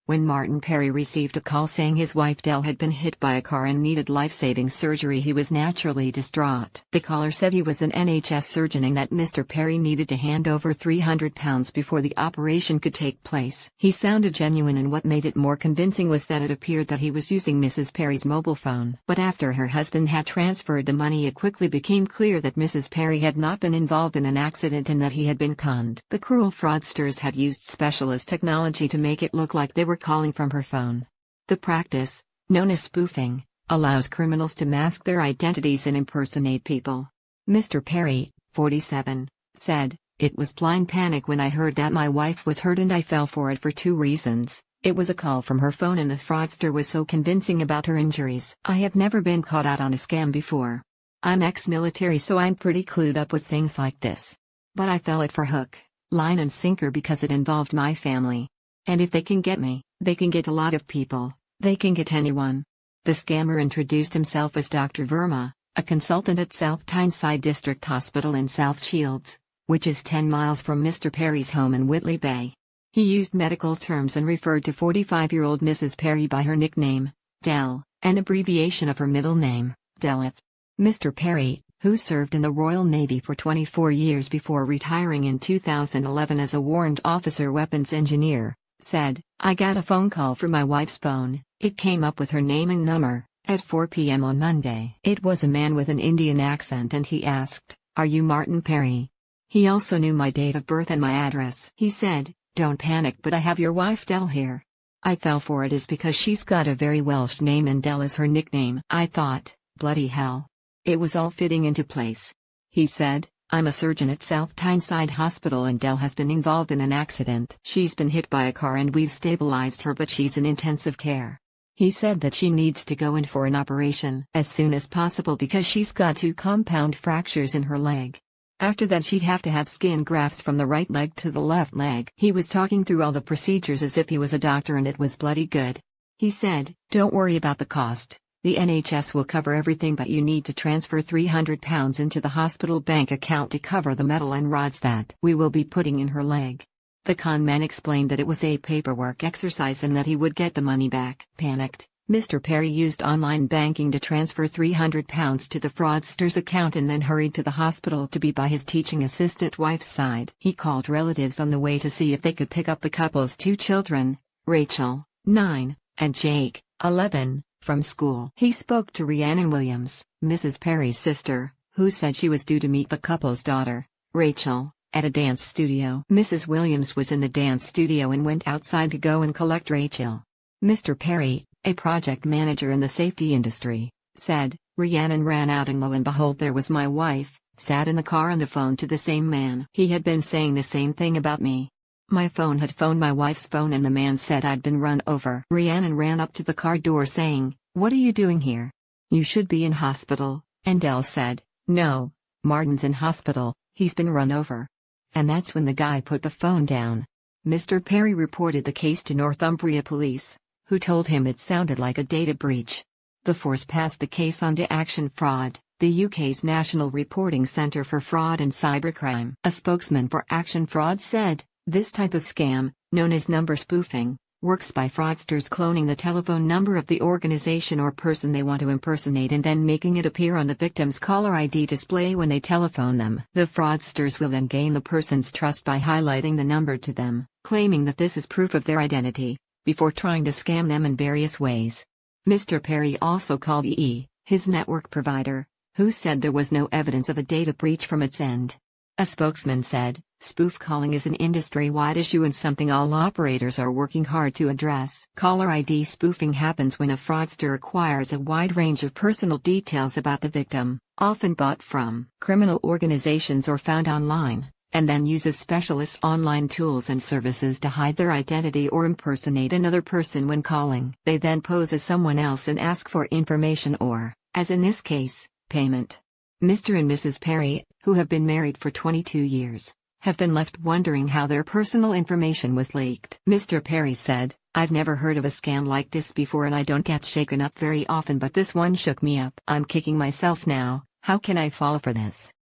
When Martin Parry received a call saying his wife Dell had been hit by a car and needed life-saving surgery, he was naturally distraught. The caller said he was an NHS surgeon and that Mr. Parry needed to hand over £300 before the operation could take place. He sounded genuine, and what made it more convincing was that it appeared that he was using Mrs. Parry's mobile phone. But after her husband had transferred the money, it quickly became clear that Mrs. Parry had not been involved in an accident and that he had been conned. The cruel fraudsters had used specialist technology to make it look like they were calling from her phone. The practice, known as spoofing, allows criminals to mask their identities and impersonate people. Mr. Parry, 47, said, "It was blind panic when I heard that my wife was hurt, and I fell for it for two reasons. It was a call from her phone and the fraudster was so convincing about her injuries. I have never been caught out on a scam before. I'm ex-military, so I'm pretty clued up with things like this. But I fell it for hook, line and sinker because it involved my family. And if they can get me, they can get a lot of people. They can get anyone." The scammer introduced himself as Dr. Verma, a consultant at South Tyneside District Hospital in South Shields, which is 10 miles from Mr. Parry's home in Whitley Bay. He used medical terms and referred to 45-year-old Mrs. Parry by her nickname, Dell, an abbreviation of her middle name, Dellith. Mr. Parry, who served in the Royal Navy for 24 years before retiring in 2011 as a warrant officer weapons engineer, said, "I got a phone call from my wife's phone. It came up with her name and number, at 4 p.m. on Monday. It was a man with an Indian accent and he asked, 'Are you Martin Parry?' He also knew my date of birth and my address. He said, 'Don't panic, but I have your wife Dell here.' I fell for it is because she's got a very Welsh name and Dell is her nickname. I thought, bloody hell. It was all fitting into place." He said, "I'm a surgeon at South Tyneside Hospital and Dell has been involved in an accident. She's been hit by a car and we've stabilized her, but she's in intensive care." He said that she needs to go in for an operation as soon as possible because she's got 2 compound fractures in her leg. After that she'd have to have skin grafts from the right leg to the left leg. He was talking through all the procedures as if he was a doctor and it was bloody good. He said, "Don't worry about the cost. The NHS will cover everything, but you need to transfer £300 into the hospital bank account to cover the metal and rods that we will be putting in her leg." The con man explained that it was a paperwork exercise and that he would get the money back. Panicked, Mr. Parry used online banking to transfer £300 to the fraudster's account and then hurried to the hospital to be by his teaching assistant wife's side. He called relatives on the way to see if they could pick up the couple's 2 children, Rachel, 9, and Jake, 11. From school. He spoke to Rhiannon Williams, Mrs. Parry's sister, who said she was due to meet the couple's daughter, Rachel, at a dance studio. Mrs. Williams was in the dance studio and went outside to go and collect Rachel. Mr. Parry, a project manager in the safety industry, said, "Rhiannon ran out and lo and behold there was my wife, sat in the car on the phone to the same man. He had been saying the same thing about me. My phone had phoned my wife's phone and the man said I'd been run over." Rhiannon ran up to the car door saying, "What are you doing here? You should be in hospital," and Dell said, "No, Martin's in hospital, he's been run over." And that's when the guy put the phone down. Mr. Parry reported the case to Northumbria Police, who told him it sounded like a data breach. The force passed the case on to Action Fraud, the UK's National Reporting Centre for Fraud and Cybercrime. A spokesman for Action Fraud said, "This type of scam, known as number spoofing, works by fraudsters cloning the telephone number of the organization or person they want to impersonate and then making it appear on the victim's caller ID display when they telephone them. The fraudsters will then gain the person's trust by highlighting the number to them, claiming that this is proof of their identity, before trying to scam them in various ways." Mr. Parry also called EE, his network provider, who said there was no evidence of a data breach from its end. A spokesman said, "Spoof calling is an industry-wide issue and something all operators are working hard to address." Caller ID spoofing happens when a fraudster acquires a wide range of personal details about the victim, often bought from criminal organizations or found online, and then uses specialist online tools and services to hide their identity or impersonate another person when calling. They then pose as someone else and ask for information or, as in this case, payment. Mr. and Mrs. Parry, who have been married for 22 years, have been left wondering how their personal information was leaked. Mr. Parry said, "I've never heard of a scam like this before and I don't get shaken up very often, but this one shook me up. I'm kicking myself now. How can I fall for this?"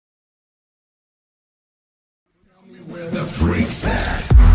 Where the freaks at?